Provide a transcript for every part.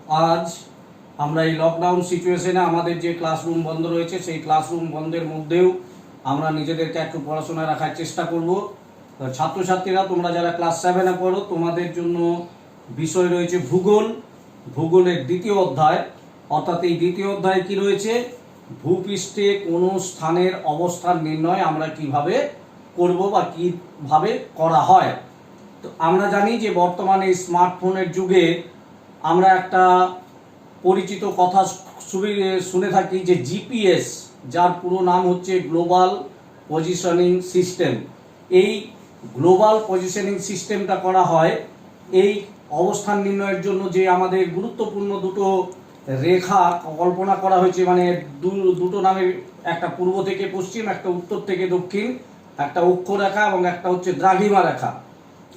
আজ আমরা এই লকডাউন সিচুয়েশনে আমাদের যে ক্লাসরুম বন্ধ রয়েছে সেই ক্লাসরুম বন্ধের মধ্যেও আমরা নিজেদেরকে একটু পড়াশোনায় রাখার চেষ্টা করব। ছাত্রছাত্রীরা, তোমরা যারা ক্লাস 7-এ পড়ো, তোমাদের জন্য বিষয় রয়েছে ভূগোল। ভূগোলের দ্বিতীয় অধ্যায়, অর্থাৎ এই দ্বিতীয় অধ্যায়ে কি রয়েছে, ভূপৃষ্ঠে কোনো স্থানের অবস্থান নির্ণয় আমরা কিভাবে করব বা কিভাবে করা হয়। তো আমরা জানি যে বর্তমানে স্মার্টফোনের যুগে আমরা একটা পরিচিত কথা শুনে থাকি যে জিপিএস, যার পুরো নাম হচ্ছে গ্লোবাল পজিশনিং সিস্টেম। এই গ্লোবাল পজিশনিং সিস্টেমটা করা হয় এই অবস্থান নির্ণয়ের জন্য যে আমাদের গুরুত্বপূর্ণ দুটো রেখা কল্পনা করা হয়েছে, মানে দুটো নামের, একটা পূর্ব থেকে পশ্চিম, একটা উত্তর থেকে দক্ষিণ, একটা অক্ষরেখা এবং একটা হচ্ছে দ্রাঘিমা রেখা।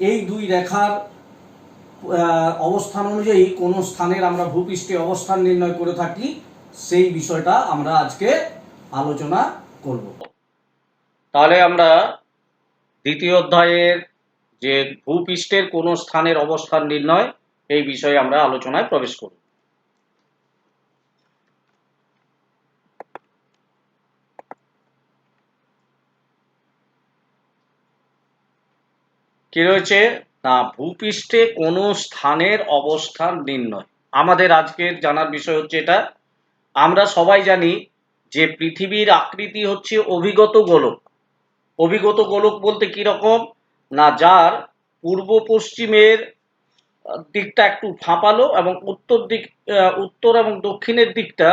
এই দুই রেখার অবস্থান অনুযায়ী কোন স্থানের আমরা ভূপৃষ্ঠে অবস্থান নির্ণয় করে থাকি, সেই বিষয়টা আমরা আজকে আলোচনা করব। তাহলে আমরা দ্বিতীয় অধ্যায়ের যে ভূপৃষ্ঠের কোন স্থানের অবস্থান নির্ণয়, এই বিষয়ে আমরা আলোচনায় প্রবেশ করব। কি রয়েছে না, ভূপৃষ্ঠে কোন স্থানের অবস্থান নির্ণয়। আমাদের আজকের জানার বিষয় হচ্ছে এটা। আমরা সবাই জানি যে পৃথিবীর আকৃতি হচ্ছে অভিগত গোলক। অভিগত গোলক বলতে কি রকম না, যার পূর্ব পশ্চিমের দিকটা একটু ফাঁপালো এবং উত্তর এবং দক্ষিণের দিকটা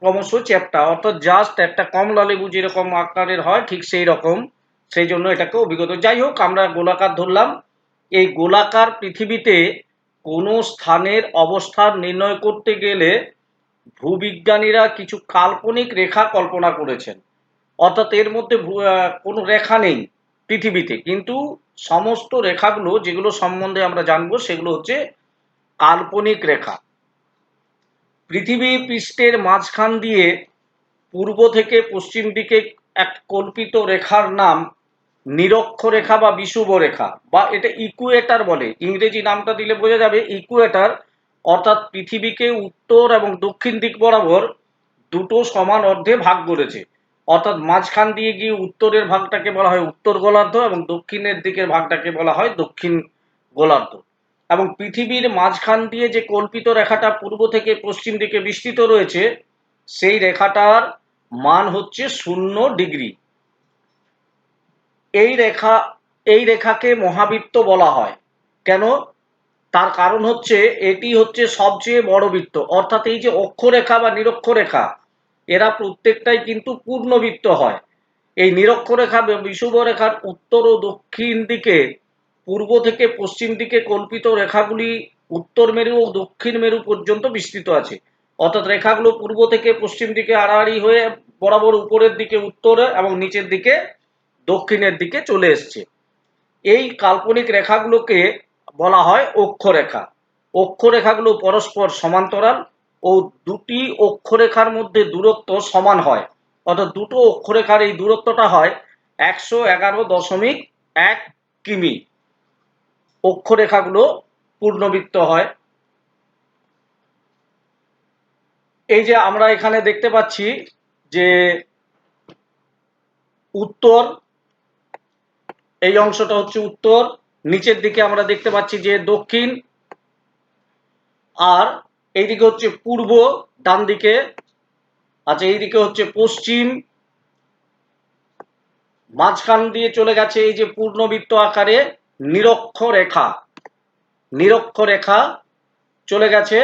ক্রমশ চ্যাপ্টা, অর্থাৎ জাস্ট একটা কমলা লেবু যেরকম আকারের হয় ঠিক সেই রকম। সেই জন্য এটাকে অভিগত। যাই হোক, আমরা গোলাকার ধরলাম। এই গোলাকার পৃথিবীতে কোনো স্থানের অবস্থান নির্ণয় করতে গেলে ভূবিজ্ঞানীরা কিছু কাল্পনিক রেখা কল্পনা করেছেন। অর্থাৎ এর মধ্যে কোনো রেখা নেই পৃথিবীতে, কিন্তু সমস্ত রেখাগুলো যেগুলো সম্বন্ধে আমরা জানবো সেগুলো হচ্ছে কাল্পনিক রেখা। পৃথিবী পৃষ্ঠের মাঝখান দিয়ে পূর্ব থেকে পশ্চিম দিকে এক কল্পিত রেখার নাম নিরক্ষরেখা বা বিষুব রেখা, বা এটা ইকুয়েটার বলে। ইংরেজি নামটা দিলে বোঝা যাবে, ইকুয়েটার। অর্থাৎ পৃথিবীকে উত্তর এবং দক্ষিণ দিক বরাবর দুটো সমান অর্ধে ভাগ করেছে। অর্থাৎ মাঝখান দিয়ে গিয়ে উত্তরের ভাগটাকে বলা হয় উত্তর গোলার্ধ এবং দক্ষিণের দিকের ভাগটাকে বলা হয় দক্ষিণ গোলার্ধ। এবং পৃথিবীর মাঝখান দিয়ে যে কল্পিত রেখাটা পূর্ব থেকে পশ্চিম দিকে বিস্তৃত রয়েছে, সেই রেখাটার মান হচ্ছে 0 ডিগ্রি। এই রেখাকে মহাবৃত্ত বলা হয়। কেন? তার কারণ হচ্ছে এটি হচ্ছে সবচেয়ে বড় বৃত্ত। অর্থাৎ এই যে অক্ষরেখা বা নিরক্ষরেখা, এরা প্রত্যেকটাই কিন্তু পূর্ণবৃত্ত হয়। এই নিরক্ষরেখা বিষুব রেখার উত্তর ও দক্ষিণ দিকে পূর্ব থেকে পশ্চিম দিকে কল্পিত রেখাগুলি উত্তর মেরু ও দক্ষিণ মেরু পর্যন্ত বিস্তৃত আছে। অর্থাৎ রেখাগুলো পূর্ব থেকে পশ্চিম দিকে আড়াআড়ি হয়ে বরাবর উপরের দিকে উত্তরে এবং নিচের দিকে দক্ষিণের দিকে চলে এসছে। এই কাল্পনিক রেখাগুলোকে বলা হয় অক্ষরেখা। অক্ষরেখাগুলো পরস্পর সমান্তরাল ও দুটি অক্ষরেখার মধ্যে দূরত্ব সমান হয়। অর্থাৎ দুটো অক্ষরেখার এই দূরত্বটা হয় 111.1 কিমি। অক্ষরেখাগুলো পূর্ণবৃত্ত হয়। এই যে আমরা এখানে দেখতে পাচ্ছি যে উত্তর, এই অংশটা হচ্ছে উত্তর, নিচের দিকে আমরা দেখতে পাচ্ছি যে দক্ষিণ, আর এইদিকে হচ্ছে পূর্ব ডান দিকে। আচ্ছা, এইদিকে হচ্ছে পশ্চিম। মাঝখান দিয়ে চলে গেছে এই যে পূর্ণবৃত্ত আকারে নিরক্ষরেখা। নিরক্ষরেখা চলে গেছে।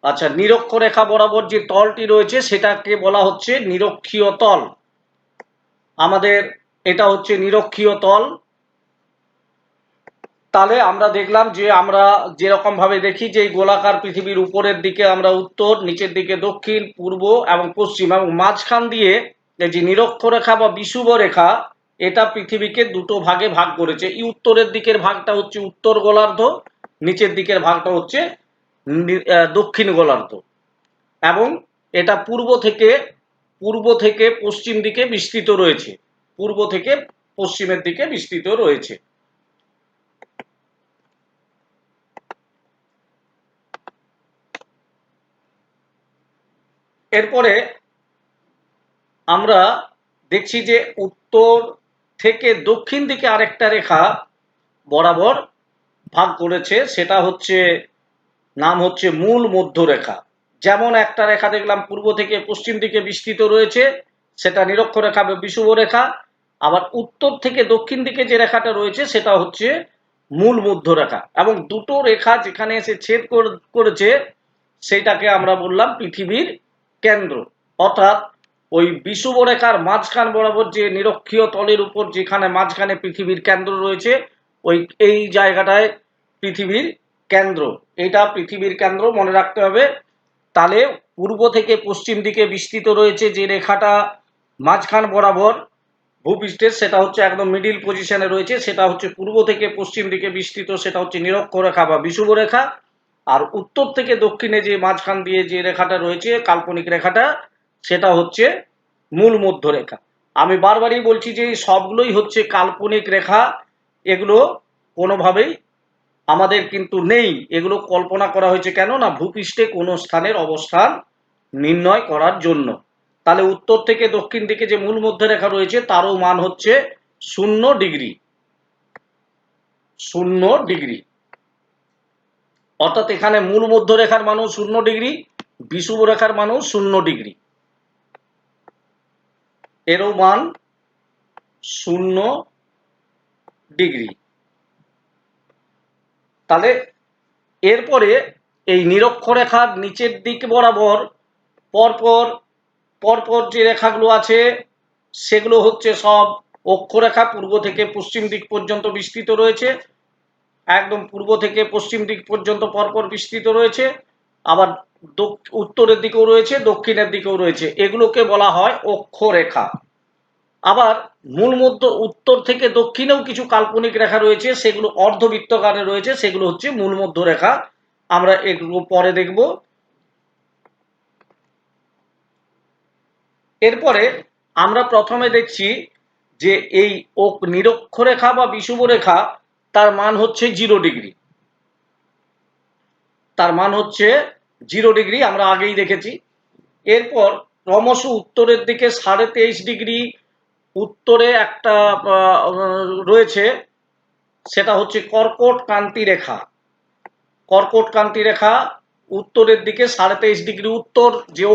আচ্ছা, নিরক্ষরেখা বরাবর যে তলটি রয়েছে সেটাকে বলা হচ্ছে নিরক্ষীয় তল। আমাদের এটা হচ্ছে নিরক্ষীয় তল। তাহলে আমরা দেখলাম যে আমরা যেরকম ভাবে দেখি যে গোলাকার পৃথিবীর উপরের দিকে আমরা উত্তর, নিচের দিকে দক্ষিণ, পূর্ব এবং পশ্চিম, এবং মাঝখান দিয়ে এই যে নিরক্ষরেখা বা বিষুব রেখা, এটা পৃথিবীকে দুটো ভাগে ভাগ করেছে। এই উত্তরের দিকের ভাগটা হচ্ছে উত্তর গোলার্ধ, নিচের দিকের ভাগটা হচ্ছে দক্ষিণ গোলার্ধ। এবং এটা পূর্ব থেকে পশ্চিম দিকে বিস্তৃত রয়েছে। পূর্ব থেকে পশ্চিমের দিকে বিস্তৃত রয়েছে। এরপরে আমরা দেখছি যে উত্তর থেকে দক্ষিণ দিকে আরেকটা রেখা বরাবর ভাগ করেছে, সেটা হচ্ছে নাম হচ্ছে মূল মধ্যরেখা। যেমন একটা রেখা দেখলাম পূর্ব থেকে পশ্চিম দিকে বিস্তৃত রয়েছে, সেটা নিরক্ষরেখা বা বিষুব রেখা। আবার উত্তর থেকে দক্ষিণ দিকে যে রেখাটা রয়েছে সেটা হচ্ছে মূল মধ্যরেখা। এবং দুটো রেখা যেখানে এসে ছেদ করেছে সেটাকে আমরা বললাম পৃথিবীর কেন্দ্র। অর্থাৎ ওই বিষুব রেখার মাঝখান বরাবর যে নিরক্ষীয় তলের উপর যেখানে মাঝখানে পৃথিবীর কেন্দ্র রয়েছে, ওই এই জায়গাটায় পৃথিবীর কেন্দ্র। এটা পৃথিবীর কেন্দ্র মনে রাখতে হবে। তাহলে পূর্ব থেকে পশ্চিম দিকে বিস্তৃত রয়েছে যে রেখাটা মাঝখান বরাবর ভূপৃষ্ঠের, সেটা হচ্ছে একদম মিডিল পজিশনে রয়েছে, সেটা হচ্ছে পূর্ব থেকে পশ্চিম দিকে বিস্তৃত, সেটা হচ্ছে নিরক্ষরেখা বা বিষুব রেখা। আর উত্তর থেকে দক্ষিণে যে মাঝখান দিয়ে যে রেখাটা রয়েছে কাল্পনিক রেখাটা, সেটা হচ্ছে মূল মধ্যরেখা। আমি বারবারই বলছি যে সবগুলোই হচ্ছে কাল্পনিক রেখা, এগুলো কোনোভাবেই আমাদের কিন্তু নেই, এগুলো কল্পনা করা হয়েছে। কেন না ভূপৃষ্ঠে কোনো স্থানের অবস্থান নির্ণয় করার জন্য। তাহলে উত্তর থেকে দক্ষিণ দিকে যে মূল মধ্যরেখা রয়েছে তারও মান হচ্ছে 0 ডিগ্রি। 0 ডিগ্রি, অর্থাৎ এখানে মূল মধ্যরেখার মানও 0 ডিগ্রি, বিষুব রেখার মানও 0 ডিগ্রি, এরও মান 0 ডিগ্রি। তাহলে এরপরে এই নিরক্ষরেখার নিচের দিক বরাবর পরপর পরপর যে রেখাগুলো আছে সেগুলো হচ্ছে সব অক্ষরেখা। পূর্ব থেকে পশ্চিম দিক পর্যন্ত বিস্তৃত রয়েছে, একদম পূর্ব থেকে পশ্চিম দিক পর্যন্ত পরপর বিস্তৃত রয়েছে। আবার উত্তরের দিকেও রয়েছে, দক্ষিণের দিকেও রয়েছে, এগুলোকে বলা হয় অক্ষরেখা। আবার মূল মধ্য উত্তর থেকে দক্ষিণেও কিছু কাল্পনিক রেখা রয়েছে, সেগুলো অর্ধবৃত্তকারে রয়েছে, সেগুলো হচ্ছে মূল মধ্য রেখা। আমরা এগুলো পরে দেখব। এরপরে আমরা প্রথমে দেখছি যে এই নিরক্ষরেখা বা বিষুব রেখা তার মান হচ্ছে 0 ডিগ্রি। তার মান হচ্ছে 0 ডিগ্রি, আমরা আগেই দেখেছি। এরপর ক্রমশ উত্তরের দিকে 23.5 ডিগ্রি উত্তরে একটা রয়েছে, সেটা হচ্ছে কর্কট ক্রান্তি রেখা। কর্কট ক্রান্তি রেখা উত্তরের দিকে 23.5 ডিগ্রি উত্তর যে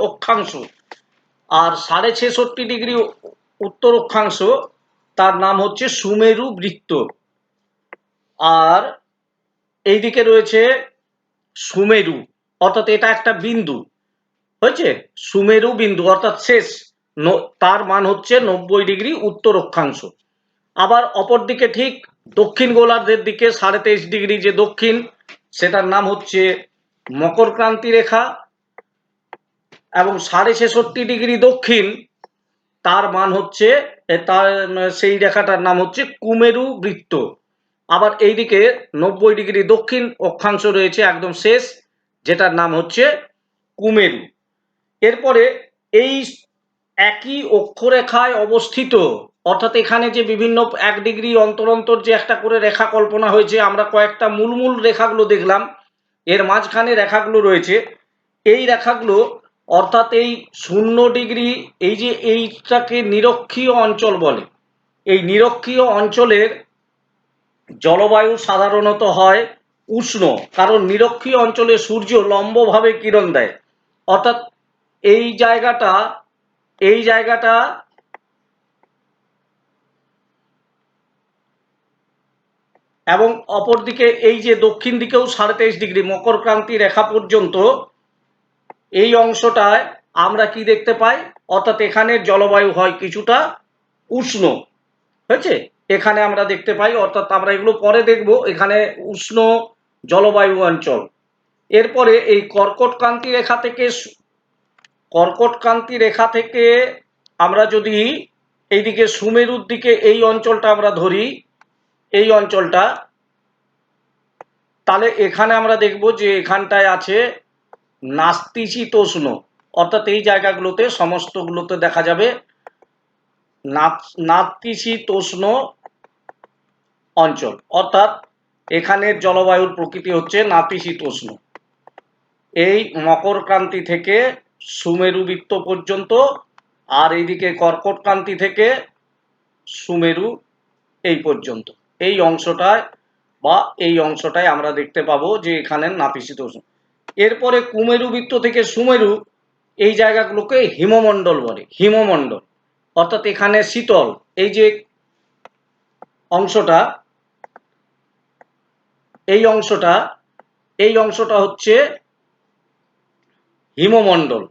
অক্ষাংশ, আর 66.5 ডিগ্রি উত্তর অক্ষাংশ, তার নাম হচ্ছে সুমেরু বৃত্ত। আর এইদিকে রয়েছে সুমেরু, অর্থাৎ এটা একটা বিন্দু হয়েছে, সুমেরু বিন্দু অর্থাৎ শেষ, তার মান হচ্ছে 90 ডিগ্রি উত্তর অক্ষাংশ। আবার অপরদিকে ঠিক দক্ষিণ গোলার্ধের দিকে 23.5 ডিগ্রি যে দক্ষিণ, সেটার নাম হচ্ছে মকর ক্রান্তি রেখা। এবং 66.5 ডিগ্রি দক্ষিণ, তার মান হচ্ছে তার সেই রেখাটার নাম হচ্ছে কুমেরু বৃত্ত। আবার এইদিকে 90 ডিগ্রি দক্ষিণ অক্ষাংশ রয়েছে একদম শেষ, যেটার নাম হচ্ছে কুমেরু। এরপরে এই একই অক্ষরেখায় অবস্থিত, অর্থাৎ এখানে যে বিভিন্ন 1 ডিগ্রি অন্তর অন্তর যে একটা করে রেখা কল্পনা হয়েছে, আমরা কয়েকটা মূল মূল রেখাগুলো দেখলাম, এর মাঝখানে রেখাগুলো রয়েছে। এই রেখাগুলো অর্থাৎ এই 0 ডিগ্রি, এই যে এইটাকে নিরক্ষীয় অঞ্চল বলে। এই নিরক্ষীয় অঞ্চলের জলবায়ু সাধারণত হয় উষ্ণ, কারণ নিরক্ষীয় অঞ্চলে সূর্য লম্বভাবে কিরণ দেয়। অর্থাৎ এই জায়গাটা এবং অপরদিকে এই যে দক্ষিণ দিকেও 23.5 ডিগ্রি মকর ক্রান্তি রেখা পর্যন্ত, এই অংশটায় আমরা কি দেখতে পাই, অর্থাৎ এখানের জলবায়ু হয় কিছুটা উষ্ণ হয়েছে, এখানে আমরা দেখতে পাই, অর্থাৎ আমরা এগুলো পরে দেখব, এখানে উষ্ণ জলবায়ু অঞ্চল। এরপরে এই কর্কট রেখা থেকে আমরা যদি এইদিকে সুমেরুর দিকে এই অঞ্চলটা আমরা ধরি, এই অঞ্চলটা, তাহলে এখানে আমরা দেখব যে এখানটায় আছে নাতিশীতোষ্ণ, অর্থাৎ এই জায়গাগুলোতে সমস্তগুলোতে দেখা যাবে নাতিশীতোষ্ণ অঞ্চল, অর্থাৎ এখানের জলবায়ুর প্রকৃতি হচ্ছে নাতিশীতোষ্ণ। এই মকর ক্রান্তি থেকে সুমেরু বৃত্ত পর্যন্ত, আর এইদিকে কর্কটক্রান্তি থেকে সুমেরু এই পর্যন্ত, এই অংশটায় এই অংশটায় আমরা দেখতে পাবো যে এখানে নাপিত। এরপরে কুমেরু বৃত্ত থেকে সুমেরু এই জায়গাগুলোকে হিমমণ্ডল বলে। হিমমণ্ডল অর্থাৎ এখানে শীতল, এই যে অংশটা, এই অংশটা হচ্ছে হিমমণ্ডল।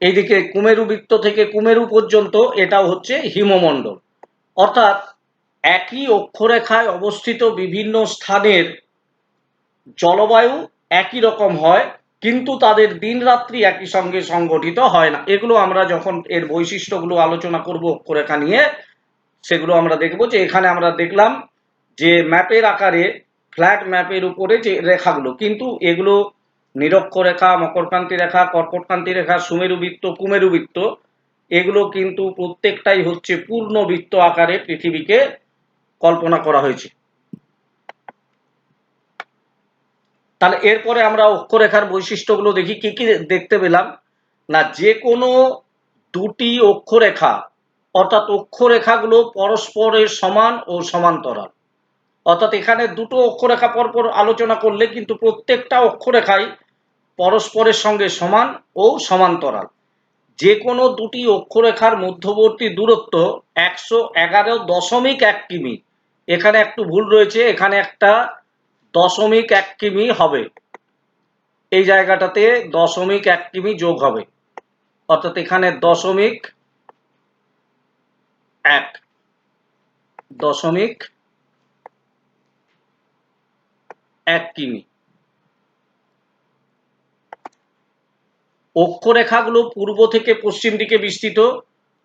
এইদিকে কুমেরু বৃত্ত থেকে কুমেরু পর্যন্ত এটাও হচ্ছে হিমমণ্ডল। অর্থাৎ একই অক্ষরেখায় অবস্থিত বিভিন্ন স্থানের জলবায়ু একই রকম হয়, কিন্তু তাদের দিন রাত্রি একই সঙ্গে সংগঠিত হয় না। এগুলো আমরা যখন এর বৈশিষ্ট্যগুলো আলোচনা করব অক্ষরেখা নিয়ে, সেগুলো আমরা দেখব। যে এখানে আমরা দেখলাম যে ম্যাপের আকারে, ফ্ল্যাট ম্যাপের উপরে যে রেখাগুলো, কিন্তু এগুলো নিরক্ষরেখা, মকরক্রান্তি রেখা, কর্কটক্রান্তি রেখা, সুমেরু বৃত্ত, কুমেরু বৃত্ত, এগুলো কিন্তু প্রত্যেকটাই হচ্ছে পূর্ণ বৃত্ত আকারে পৃথিবীকে কল্পনা করা হয়েছে। তাহলে এরপরে আমরা অক্ষরেখার বৈশিষ্ট্যগুলো দেখি। কি কি দেখতে পেলাম না, যে কোনো দুটি অক্ষরেখা, অর্থাৎ অক্ষরেখাগুলো পরস্পরের সমান ও সমান্তরাল। অর্থাৎ এখানে দুটো অক্ষরেখা পরপর আলোচনা করলে কিন্তু প্রত্যেকটা অক্ষরেখাই পরস্পরের সঙ্গে সমান ও সমান্তরাল। যে কোনো দুটি অক্ষরেখার মধ্যবর্তী দূরত্ব 111.1 কিমি। এখানে একটু ভুল রয়েছে, এখানে একটা 0.1 কিমি হবে, এই জায়গাটাতে 0.1 কিমি যোগ হবে, অর্থাৎ এখানে 0.1 কিমি। অক্ষরেখাগুলো পূর্ব থেকে পশ্চিম দিকে বিস্তৃত,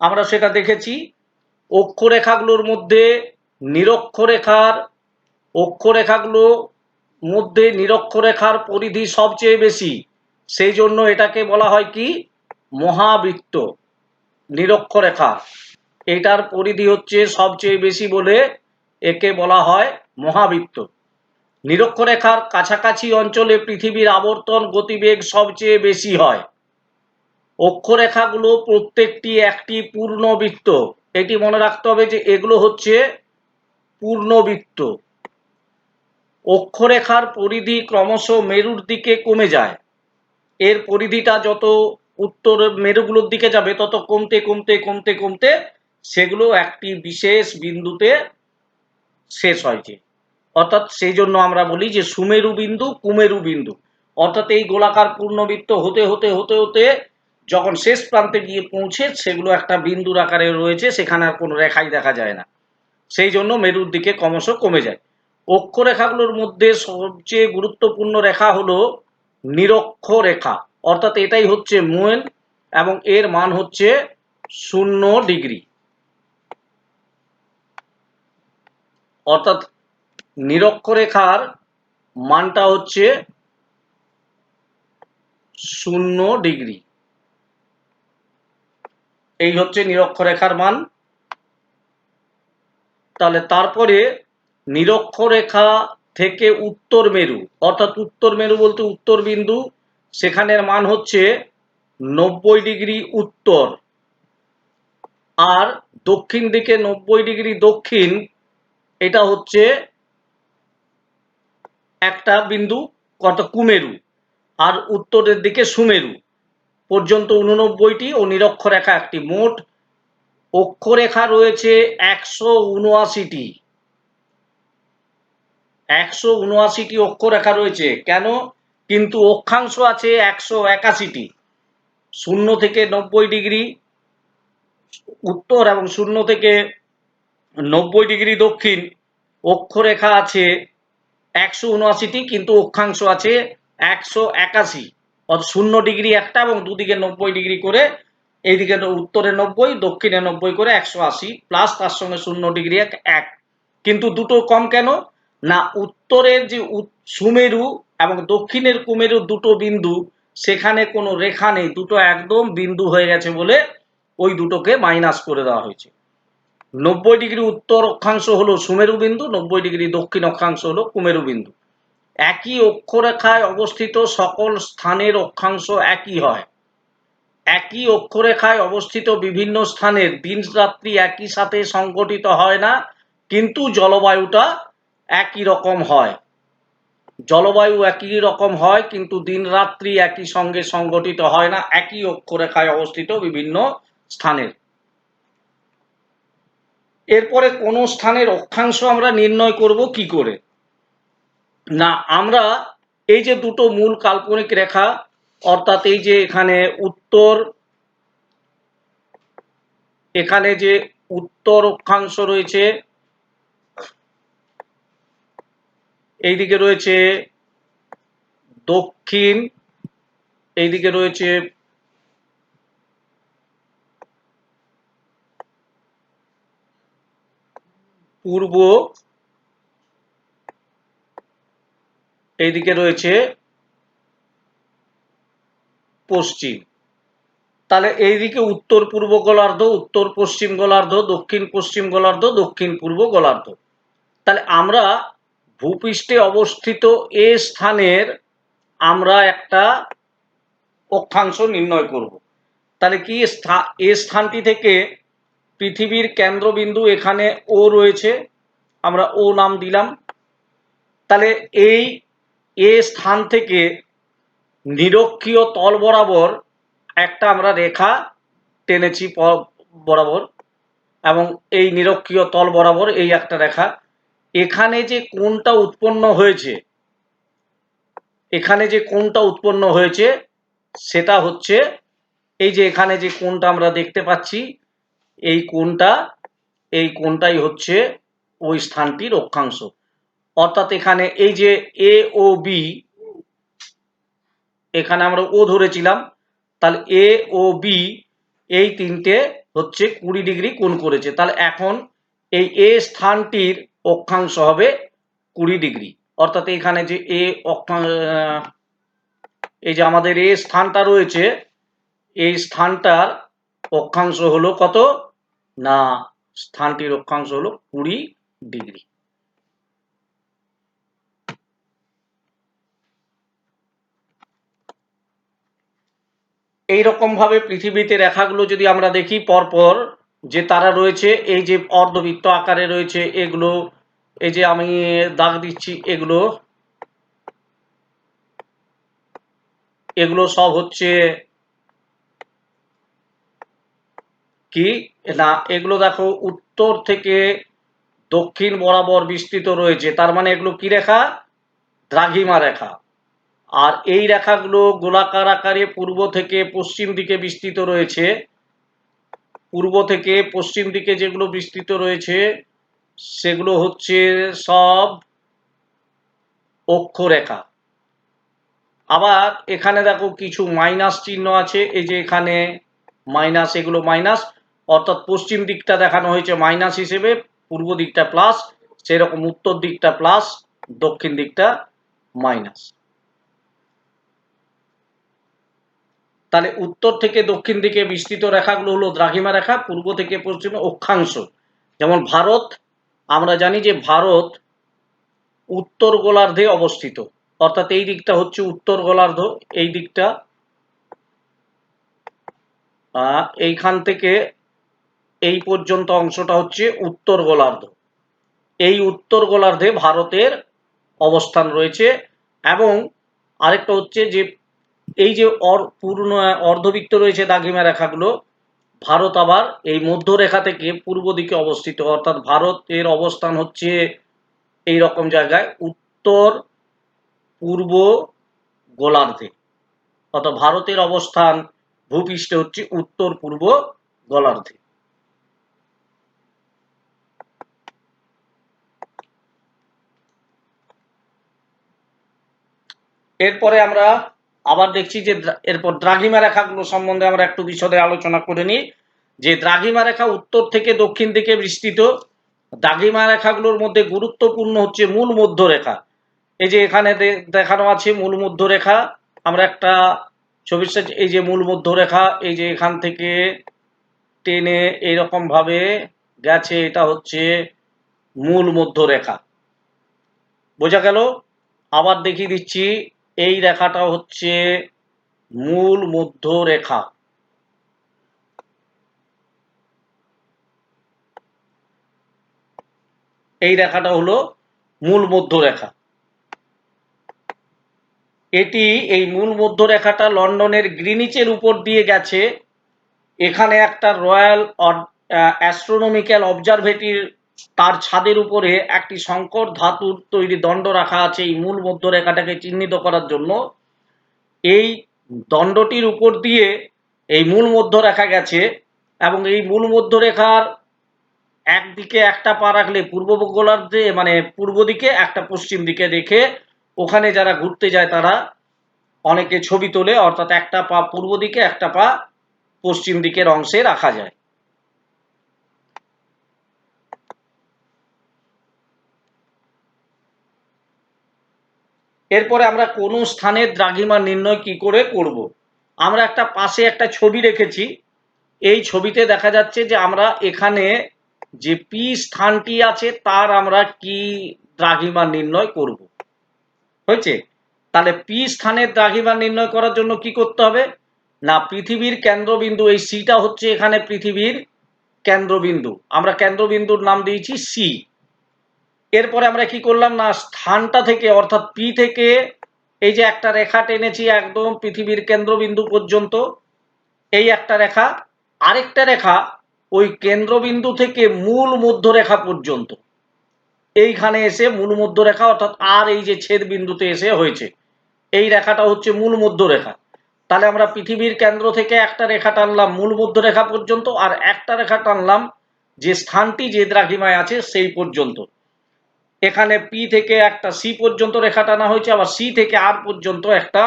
আমরা সেটা দেখেছি। অক্ষরেখাগুলোর মধ্যে নিরক্ষরেখার পরিধি সবচেয়ে বেশি, সেই জন্য এটাকে বলা হয় কি, মহাবৃত্ত। নিরক্ষরেখা এটার পরিধি হচ্ছে সবচেয়ে বেশি বলে একে বলা হয় মহাবৃত্ত। নিরক্ষরেখার কাছাকাছি অঞ্চলে পৃথিবীর আবর্তন গতিবেগ সবচেয়ে বেশি হয়। অক্ষরেখাগুলো প্রত্যেকটি একটি পূর্ণবৃত্ত। এটি মনে রাখতে হবে যে এগুলো হচ্ছে পূর্ণবৃত্ত। অক্ষরেখার পরিধি ক্রমশ মেরুর দিকে কমে যায়। এর পরিধিটা যত উত্তর মেরুগুলোর দিকে যাবে তত কমতে কমতে কমতে কমতে সেগুলো একটি বিশেষ বিন্দুতে শেষ হয়েছে। অর্থাৎ সেই জন্য আমরা বলি যে সুমেরু বিন্দু, কুমেরু বিন্দু। অর্থাৎ এই গোলাকার পূর্ণবৃত্ত হতে হতে হতে হতে যখন শেষ প্রান্তে গিয়ে পৌঁছে, সেগুলো একটা বিন্দুর আকারে রয়েছে, সেখানে আর কোনো রেখাই দেখা যায় না, সেই জন্য মেরুর দিকে ক্রমশ কমে যায়। অক্ষরেখাগুলোর মধ্যে সবচেয়ে গুরুত্বপূর্ণ রেখা হলো নিরক্ষরেখা, অর্থাৎ এটাই হচ্ছে মূল, এবং এর মান হচ্ছে 0 ডিগ্রি। অর্থাৎ নিরক্ষরেখার মানটা হচ্ছে 0 ডিগ্রি। এই হচ্ছে নিরক্ষরেখার মান। তাহলে তারপরে নিরক্ষরেখা থেকে উত্তর মেরু, অর্থাৎ উত্তর মেরু বলতে উত্তর বিন্দু, সেখানের মান হচ্ছে 90 ডিগ্রি উত্তর। আর দক্ষিণ দিকে 90 ডিগ্রি দক্ষিণ, এটা হচ্ছে একটা বিন্দু, অর্থাৎ কুমেরু। আর উত্তরের দিকে সুমেরু পর্যন্ত 89টি ও নিরক্ষরেখা একটি। মোট অক্ষরেখা রয়েছে 179টি। 179টি অক্ষরেখা রয়েছে। কেন? কিন্তু অক্ষাংশ আছে 181টি। 0 থেকে 90 ডিগ্রি উত্তর এবং 0 থেকে 90 ডিগ্রি দক্ষিণ অক্ষরেখা আছে 179টি, কিন্তু অক্ষাংশ আছে 181। অর্থাৎ 0 ডিগ্রি একটা এবং দুদিকে 90 ডিগ্রি করে, এইদিকে উত্তরে 90, দক্ষিণে 90 করে 180, প্লাস তার সঙ্গে 0 ডিগ্রি এক। কিন্তু দুটো কম কেন না, উত্তরের যে সুমেরু এবং দক্ষিণের কুমেরু দুটো বিন্দু, সেখানে কোনো রেখা নেই, দুটো একদম বিন্দু হয়ে গেছে বলে ওই দুটোকে মাইনাস করে দেওয়া হয়েছে। 90 ডিগ্রি উত্তর অক্ষাংশ হলো সুমেরু বিন্দু, 90 ডিগ্রি দক্ষিণ অক্ষাংশ হলো কুমেরু বিন্দু। একই অক্ষরেখায় অবস্থিত সকল স্থানের অক্ষাংশ একই হয়। একই অক্ষরেখায় অবস্থিত বিভিন্ন স্থানের দিন রাত্রি একই সাথে সংঘটিত হয় না, কিন্তু জলবায়ুটা একই রকম হয়। জলবায়ু একই রকম হয় কিন্তু দিন রাত্রি একই সঙ্গে সংঘটিত হয় না একই অক্ষরেখায় অবস্থিত বিভিন্ন স্থানের। এরপরে কোন স্থানের অক্ষাংশ আমরা নির্ণয় করব কি করে? না, আমরা এই যে দুটো মূল কাল্পনিক রেখা, অর্থাৎ এই যে এখানে উত্তর, এখানে যে উত্তর অক্ষাংশ রয়েছে, এইদিকে রয়েছে দক্ষিণ, এইদিকে রয়েছে পূর্ব, এইদিকে রয়েছে পশ্চিম। তাহলে এইদিকে উত্তর পূর্ব গোলার্ধ, উত্তর পশ্চিম গোলার্ধ, দক্ষিণ পশ্চিম গোলার্ধ, দক্ষিণ পূর্ব গোলার্ধ। তাহলে আমরা ভূপৃষ্ঠে অবস্থিত এ স্থানের আমরা একটা অক্ষাংশ নির্ণয় করব। তাহলে কি এ স্থানটি থেকে পৃথিবীর কেন্দ্রবিন্দু এখানে ও রয়েছে, আমরা ও নাম দিলাম। তাহলে এই এ স্থান থেকে নিরক্ষীয় তল বরাবর একটা আমরা রেখা টেনেছি বরাবর, এবং এই নিরক্ষীয় তল বরাবর এই একটা রেখা। এখানে যে কোণটা উৎপন্ন হয়েছে, এখানে যে কোণটা উৎপন্ন হয়েছে সেটা হচ্ছে এই যে এখানে যে কোণটা আমরা দেখতে পাচ্ছি, এই কোণটাই হচ্ছে ওই স্থানটির অক্ষাংশ। অর্থাৎ এখানে এই যে এ ও বি, এখানে আমরা ও ধরেছিলাম, তাহলে এ ও বি এই তিনটে হচ্ছে 20 ডিগ্রি কোণ করেছে। তাহলে এখন এই এ স্থানটির অক্ষাংশ হবে 20 ডিগ্রি। অর্থাৎ এখানে যে এই যে আমাদের এ স্থানটা রয়েছে, এই স্থানটার অক্ষাংশ হলো কত? না, স্থানটির অক্ষাংশ হলো 20 ডিগ্রি। এইরকম ভাবে পৃথিবীতে রেখাগুলো যদি আমরা দেখি পরপর, যে তারা রয়েছে এই যে অর্ধবৃত্ত আকারে রয়েছে, এগুলো এই যে আমি দাগ দিচ্ছি, এগুলো সব হচ্ছে কি না, এগুলো দেখো উত্তর থেকে দক্ষিণ বরাবর বিস্তৃত রয়েছে, তার মানে এগুলো কি রেখা? দ্রাঘিমা রেখা। আর এই রেখাগুলো গোলাকার আকারে পূর্ব থেকে পশ্চিম দিকে বিস্তৃত রয়েছে। পূর্ব থেকে পশ্চিম দিকে যেগুলো বিস্তৃত রয়েছে সেগুলো হচ্ছে সব অক্ষরেখা। আবার এখানে দেখো কিছু মাইনাস চিহ্ন আছে, এই যে এখানে মাইনাস, এগুলো মাইনাস, অর্থাৎ পশ্চিম দিকটা দেখানো হয়েছে মাইনাস হিসেবে, পূর্ব দিকটা প্লাস, সেরকম উত্তর দিকটা প্লাস, দক্ষিণ দিকটা মাইনাস। তাহলে উত্তর থেকে দক্ষিণ দিকে বিস্তৃত রেখাগুলো হলো দ্রাঘিমা রেখা, পূর্ব থেকে পশ্চিমে অক্ষাংশ। যেমন ভারত, আমরা জানি যে ভারত উত্তর গোলার্ধে অবস্থিত, অর্থাৎ এই দিকটা হচ্ছে উত্তর গোলার্ধ, এই দিকটা এইখান থেকে এই পর্যন্ত অংশটা হচ্ছে উত্তর গোলার্ধ। এই উত্তর গোলার্ধে ভারতের অবস্থান রয়েছে। এবং আরেকটা হচ্ছে যে এই যে পূর্ণ অর্ধবৃত্ত রয়েছে দ্রাঘিমা রেখাগুলো, ভারত আবার এই মধ্যরেখা থেকে পূর্ব দিকে অবস্থিত, অর্থাৎ ভারতের অবস্থান হচ্ছে এই রকম জায়গায় উত্তর পূর্ব গোলার্ধে, অর্থাৎ ভারতের অবস্থান ভূপৃষ্ঠে হচ্ছে উত্তর পূর্ব গোলার্ধে। এরপরে আমরা আবার দেখছি যে এরপর দ্রাঘিমা রেখাগুলো সম্বন্ধে আমরা একটু বিশদে আলোচনা করে নিই। যে দ্রাঘিমা রেখা উত্তর থেকে দক্ষিণ দিকে বিস্তৃত। দ্রাঘিমা রেখাগুলোর মধ্যে গুরুত্বপূর্ণ হচ্ছে মূল মধ্যরেখা। এই যে এখানে দেখানো আছে মূল মধ্যরেখা, আমরা একটা ছবির সাহায্যে এই যে মূল মধ্যরেখা, এই যে এখান থেকে টেনে এইরকম ভাবে গেছে, এটা হচ্ছে মূল মধ্যরেখা, বোঝা গেল? আবার দেখিয়ে দিচ্ছি, এই রেখাটা হচ্ছে মূল মধ্যরেখা। এই রেখাটা হলো মূল মধ্যরেখা। এটি এই মূল মধ্যরেখাটা লন্ডনের গ্রিনিচের উপর দিয়ে গেছে। এখানে একটা রয়্যাল অ্যাস্ট্রোনমিক্যাল অবজারভেটরির তার ছাদের উপরে একটি সংকর ধাতুর তৈরি দণ্ড রাখা আছে এই মূল মধ্যরেখাটাকে চিহ্নিত করার জন্য। এই দণ্ডটির উপর দিয়ে এই মূল মধ্যরেখা গেছে এবং এই মূল মধ্যরেখার একদিকে একটা পা রাখলে পূর্ব গোলার্ধে মানে পূর্ব দিকে, একটা পশ্চিম দিকে রেখে ওখানে যারা ঘুরতে যায় তারা অনেকে ছবি তোলে, অর্থাৎ একটা পা পূর্ব দিকে একটা পা পশ্চিম দিকের অংশে রাখা যায়। এরপরে আমরা কোন স্থানের দ্রাঘিমা নির্ণয় কি করে করব। আমরা একটা পাশে একটা ছবি রেখেছি। এই ছবিতে দেখা যাচ্ছে যে আমরা এখানে যে পি স্থানটি আছে তার আমরা কি দ্রাঘিমা নির্ণয় করব। হয়েছে? তাহলে পি স্থানের দ্রাঘিমা নির্ণয় করার জন্য কি করতে হবে না, পৃথিবীর কেন্দ্রবিন্দু, এই সিটা হচ্ছে এখানে পৃথিবীর কেন্দ্রবিন্দু, আমরা কেন্দ্রবিন্দুর নাম দিয়েছি সি। এরপরে আমরা কি করলাম না, স্থানটা থেকে অর্থাৎ পি থেকে এই যে একটা রেখা টেনেছি একদম পৃথিবীর কেন্দ্রবিন্দু পর্যন্ত, এই একটা রেখা, আরেকটা রেখা ওই কেন্দ্রবিন্দু থেকে মূল মধ্যরেখা পর্যন্ত, এইখানে এসে মূল মধ্যরেখা অর্থাৎ আর এই যে ছেদ বিন্দুতে এসে হয়েছে, এই রেখাটা হচ্ছে মূল মধ্যরেখা। তাহলে আমরা পৃথিবীর কেন্দ্র থেকে একটা রেখা টানলাম মূল মধ্যরেখা পর্যন্ত, আর একটা রেখা টানলাম যে স্থানটি যে দ্রাঘিমায় আছে সেই পর্যন্ত। এখানে পি থেকে একটা সি পর্যন্ত রেখা টানা হয়েছে, আবার সি থেকে আর পর্যন্ত একটা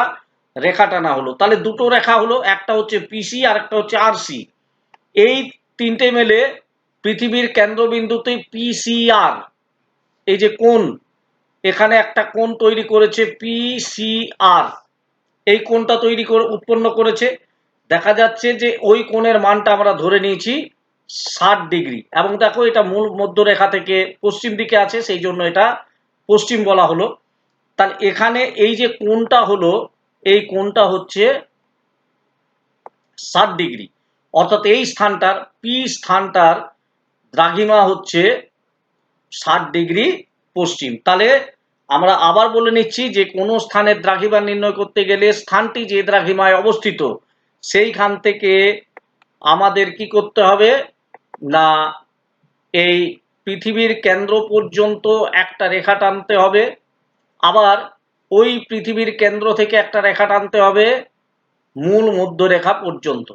রেখা টানা হলো। তাহলে দুটো রেখা হলো, একটা হচ্ছে পিসি আর একটা হচ্ছে আর সি। এই তিনটে মেলে পৃথিবীর কেন্দ্রবিন্দুতে পিসিআর, এই যে কোণ, এখানে একটা কোণ তৈরি করেছে পিসিআর, এই কোণটা তৈরি করে উৎপন্ন করেছে। দেখা যাচ্ছে যে ওই কোণের মানটা আমরা ধরে নিয়েছি 60 ডিগ্রি, এবং দেখো এটা মূল মধ্যরেখা থেকে পশ্চিম দিকে আছে সেই জন্য এটা পশ্চিম বলা হলো। তাহলে এখানে এই যে কোণটা হলো, এই কোণটা হচ্ছে 60 ডিগ্রি, অর্থাৎ এই স্থানটার পি স্থানটার দ্রাঘিমা হচ্ছে 60 ডিগ্রি পশ্চিম। তাহলে আমরা আবার বলে নিচ্ছি যে কোনো স্থানের দ্রাঘিমা নির্ণয় করতে গেলে স্থানটি যে দ্রাঘিমায় অবস্থিত সেইখান থেকে আমাদের কি করতে হবে না, এই পৃথিবীর কেন্দ্র পর্যন্ত একটা রেখা টানতে হবে, আবার ওই পৃথিবীর কেন্দ্র থেকে একটা রেখা টানতে হবে মূল মধ্যরেখা পর্যন্ত।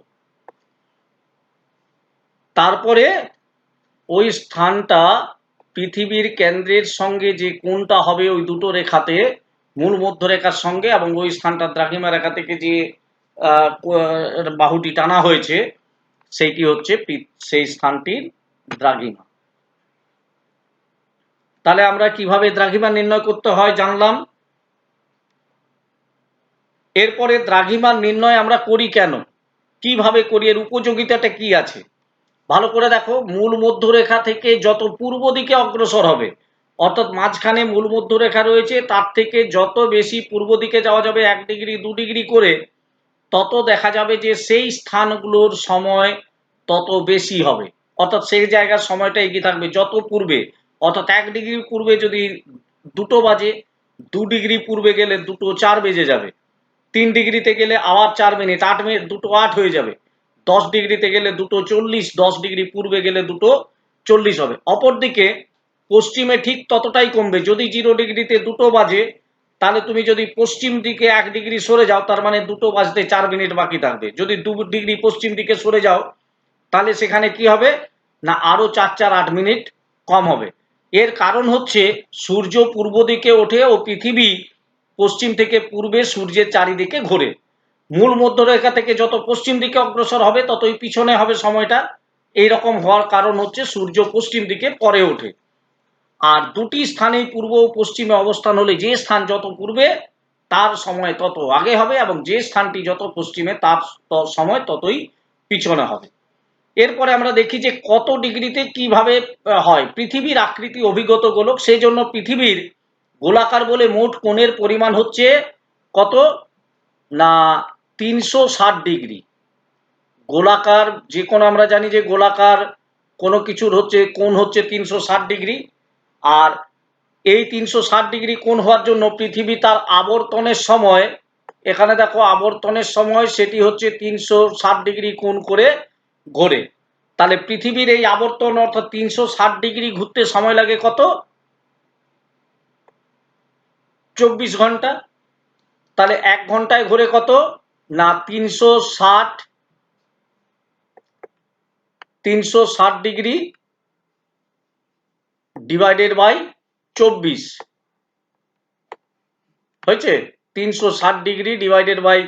তারপরে ওই স্থানটা পৃথিবীর কেন্দ্রের সঙ্গে যে কোণটা হবে ওই দুটো রেখাতে মূল মধ্যরেখার সঙ্গে এবং ওই স্থানটা দ্রাঘিমা রেখা থেকে যে বাহুটি টানা হয়েছে সেইটি হচ্ছে সেই স্থানটির দ্রাঘিমা। তাহলে আমরা কিভাবে দ্রাঘিমা নির্ণয় করতে হয় জানলাম। এরপরে দ্রাঘিমা নির্ণয় আমরা করি কেন, কিভাবে করি, এর উপযোগিতাটা কি আছে ভালো করে দেখো। মূল মধ্যরেখা থেকে যত পূর্ব দিকে অগ্রসর হবে, অর্থাৎ মাঝখানে মূল মধ্যরেখা রয়েছে, তার থেকে যত বেশি পূর্ব দিকে যাওয়া যাবে 1 ডিগ্রি 2 ডিগ্রি করে, তত দেখা যাবে যে সেই স্থানগুলোর সময় তত বেশি হবে, অর্থাৎ সেই জায়গার সময়টা এগিয়ে থাকবে যত পূর্বে। অর্থাৎ 1 ডিগ্রি পূর্বে যদি 2টো বাজে, 2 ডিগ্রি পূর্বে গেলে 2টো 4 বেজে যাবে, 3 ডিগ্রিতে গেলে আবার 4 মিনিট, 8 মিনিট 2টো 8 হয়ে যাবে, 10 ডিগ্রিতে গেলে 2টো 40, 10 ডিগ্রি পূর্বে গেলে 2টো 40 হবে। অপরদিকে পশ্চিমে ঠিক ততটাই কমবে, যদি 0 ডিগ্রিতে 2টো বাজে তাহলে তুমি যদি পশ্চিম দিকে 1 ডিগ্রি সরে যাও তার মানে 2টো বাজতে 4 মিনিট বাকি থাকবে। যদি 2 ডিগ্রি পশ্চিম দিকে সরে যাও তাহলে সেখানে কি হবে না, আরো 4 মিনিট কম হবে। এর কারণ হচ্ছে সূর্য পূর্ব দিকে ওঠে ও পৃথিবী পশ্চিম থেকে পূর্বে সূর্যের চারিদিকে ঘোরে। মূল মধ্যরেখা থেকে যত পশ্চিম দিকে অগ্রসর হবে ততই পিছনে হবে সময়টা। এই রকম হওয়ার কারণ হচ্ছে সূর্য পশ্চিম দিকে পরে ওঠে। আর দুটি স্থানেই পূর্ব ও পশ্চিমে অবস্থান হলে যে স্থান যত পূর্বে তার সময় তত আগে হবে, এবং যে স্থানটি যত পশ্চিমে তার সময় ততই পিছনে হবে। এরপরে আমরা দেখি যে কত ডিগ্রিতে কিভাবে হয়। পৃথিবীর আকৃতি অভিগত গোলক, সেই জন্য পৃথিবীর গোলাকার বলে মোট কোণের পরিমাণ হচ্ছে কত না 360 ডিগ্রি। গোলাকার যে কোনো আমরা জানি যে গোলাকার কোনো কিছুর হচ্ছে কোণ হচ্ছে 360 ডিগ্রি। আর এই 360 ডিগ্রি কোণ হওয়ার জন্য পৃথিবী তার আবর্তনের সময়, এখানে দেখো আবর্তনের সময় সেটি হচ্ছে 360 ডিগ্রি কোণ করে ঘোরে। তাহলে পৃথিবীর এই আবর্তন অর্থাৎ 360 ডিগ্রি ঘুরতে সময় লাগে কত? 24 ঘন্টা। তাহলে 1 ঘন্টায় ঘোরে কত না 360 ডিগ্রি ডিভাইডেড বাই 24 হয়েছে। 360 ডিগ্রি ডিভাইডেড বাই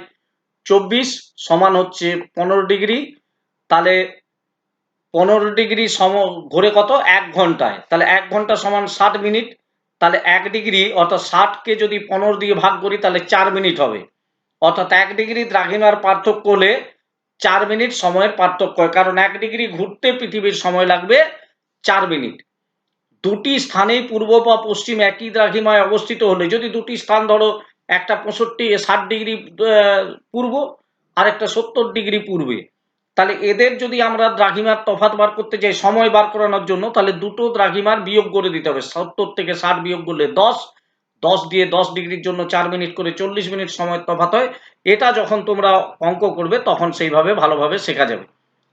24 সমান হচ্ছে 15 ডিগ্রি। তাহলে 15 ডিগ্রি ঘোরে কত? 1 ঘন্টায়। তাহলে 1 ঘন্টা সমান 60 মিনিট। তাহলে 1 ডিগ্রি অর্থাৎ 60কে যদি 15 দিয়ে ভাগ করি তাহলে 4 মিনিট হবে। অর্থাৎ 1 ডিগ্রি দ্রাঘিমার পার্থক্য হলে 4 মিনিট সময়ের পার্থক্য হয়, কারণ 1 ডিগ্রি ঘুরতে পৃথিবীর সময় লাগবে 4 মিনিট। দুটি স্থানেই পূর্ব বা পশ্চিম একই দ্রাঘিমায় অবস্থিত হলে, যদি দুটি স্থান ধরো একটা 60 ডিগ্রি পূর্ব আর একটা 70 ডিগ্রি পূর্বে, তাহলে এদের যদি আমরা দ্রাঘিমার তফাৎ বার করতে চাই সময় বার করানোর জন্য, তাহলে দুটো দ্রাঘিমার বিয়োগ করে দিতে হবে। 70 থেকে 60 বিয়োগ করলে 10, 10 দিয়ে 10 ডিগ্রির জন্য 4 মিনিট করে 40 মিনিট সময় তফাৎ হয়। এটা যখন তোমরা অঙ্ক করবে তখন সেইভাবে ভালোভাবে শেখা যাবে।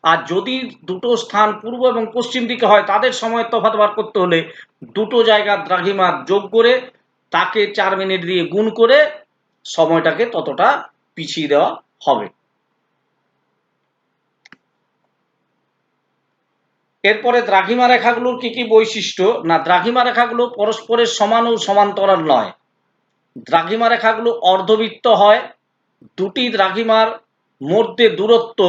আর যদি দুটো স্থান পূর্ব এবং পশ্চিম দিকে হয়, তাদের সময়ের তফাৎ বার করতে হলে দুটো জায়গার দ্রাঘিমার যোগ করে তাকে 4 মিনিট দিয়ে গুণ করে সময়টাকে ততটা পিছিয়ে দেওয়া হবে। এরপরে দ্রাঘিমা রেখাগুলোর কি কি বৈশিষ্ট্য? না, দ্রাঘিমা রেখাগুলো পরস্পরের সমান ও সমান্তরাল নয়। দ্রাঘিমা রেখাগুলো অর্ধবৃত্ত হয়। দুটি দ্রাঘিমার মধ্যে দূরত্ব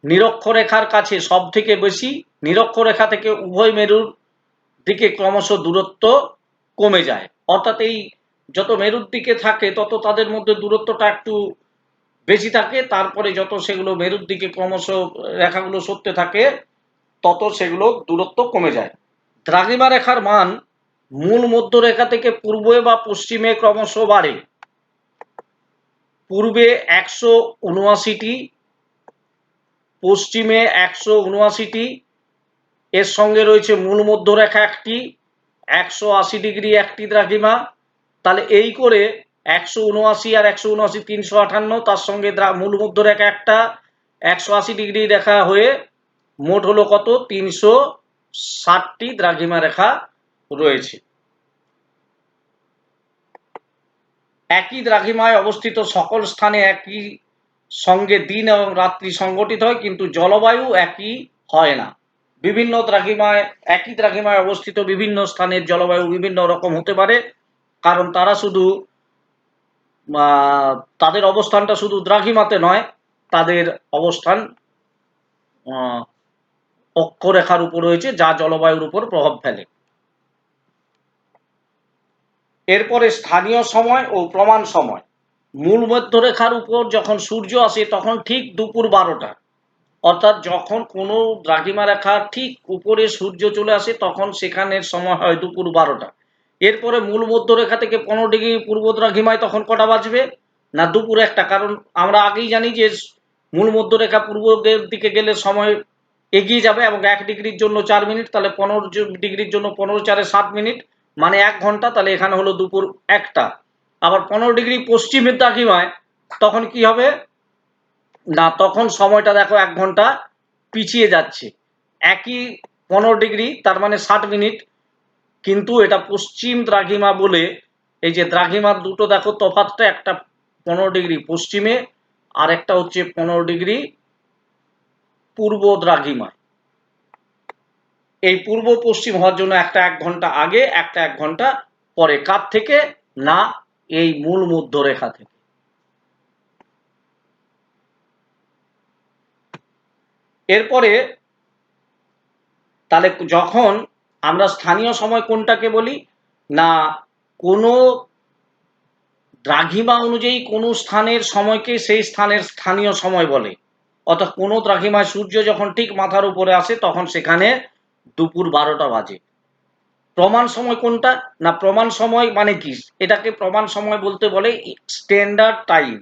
নিরক্ষরেখার কাছে সব থেকে বেশি। নিরক্ষরেখা থেকে উভয় মেরুর দিকে ক্রমশ দূরত্ব কমে যায়। অর্থাৎ এই যত মেরুর দিকে থাকে তত তাদের মধ্যে দূরত্বটা একটু বেশি থাকে, তারপরে যত সেগুলো মেরুর দিকে ক্রমশ রেখাগুলো সরতে থাকে তত সেগুলো দূরত্ব কমে যায়। দ্রাঘিমা রেখার মান মূল মধ্যরেখা থেকে পূর্বে বা পশ্চিমে ক্রমশ বাড়ে। পূর্বে 179টি, পশ্চিমে 179টি। এর সঙ্গে রয়েছে মূল মধ্যরেখা একটি, 180 ডিগ্রি একটি দ্রাঘিমা। তাহলে এই করে 179 আর 179 358, তার সঙ্গে মূল মধ্যরেখা একটা, 180 ডিগ্রি রেখা হয়ে মোট হলো কত? 360টি দ্রাঘিমা রেখা রয়েছে। একই দ্রাঘিমায় অবস্থিত সকল স্থানে একই সঙ্গে দিন এবং রাত্রি সংঘটিত হয়, কিন্তু জলবায়ু একই হয় না। বিভিন্ন দ্রাঘিমায়, একই দ্রাঘিমায় অবস্থিত বিভিন্ন স্থানের জলবায়ু বিভিন্ন রকম হতে পারে, কারণ তারা শুধু তাদের অবস্থানটা শুধু দ্রাঘিমাতে নয়, তাদের অবস্থান অক্ষরেখার উপর রয়েছে, যা জলবায়ুর উপর প্রভাব ফেলে। এরপরে স্থানীয় সময় ও প্রমাণ সময়। মূল মধ্যরেখার উপর যখন সূর্য আসে তখন ঠিক দুপুর 12টা, অর্থাৎ যখন কোনো দ্রাঘিমা রেখার ঠিক উপরে সূর্য চলে আসে তখন সেখানের সময় হয় দুপুর 12টা। এরপরে মূল মধ্যরেখা থেকে 15 ডিগ্রি পূর্ব দ্রাঘিমায় তখন কটা বাজবে? না, দুপুর 1টা। কারণ আমরা আগেই জানি যে মূল মধ্যরেখা পূর্ব দিকে গেলে সময় এগিয়ে যাবে এবং 1 ডিগ্রির জন্য 4 মিনিট, তাহলে 15 ডিগ্রির জন্য 15 4 7 মিনিট মানে 1 ঘন্টা। তাহলে এখানে হলো দুপুর 1টা। আবার 15 ডিগ্রি পশ্চিমের দ্রাঘিমায় তখন কি হবে? না, তখন সময়টা দেখো 1 ঘন্টা পিছিয়ে যাচ্ছে। একই 15 ডিগ্রি, তার মানে 60 মিনিট, কিন্তু এটা পশ্চিম দ্রাঘিমা বলে এই যে দ্রাঘিমার দুটো দেখো তফাৎটা, একটা 15 ডিগ্রি পশ্চিমে আর একটা হচ্ছে 15 ডিগ্রি পূর্ব দ্রাঘিমায়। এই পূর্ব পশ্চিম হওয়ার জন্য একটা 1 ঘন্টা আগে, একটা 1 ঘন্টা পরে। কার থেকে? না, এই মূল মধ্যরেখা থেকে। এরপরে তাহলে যখন আমরা স্থানীয় সময় কোনটাকে বলি? না, কোনো দ্রাঘিমা অনুযায়ী কোনো স্থানের সময়কে সেই স্থানের স্থানীয় সময় বলে। অর্থাৎ কোনো দ্রাঘিমায় সূর্য যখন ঠিক মাথার উপরে আসে তখন সেখানে দুপুর 12টা বাজে। প্রমাণ সময় কোনটা? না, প্রমাণ সময় মানে কি? এটাকে প্রমাণ সময় বলতে বলে স্ট্যান্ডার্ড টাইম।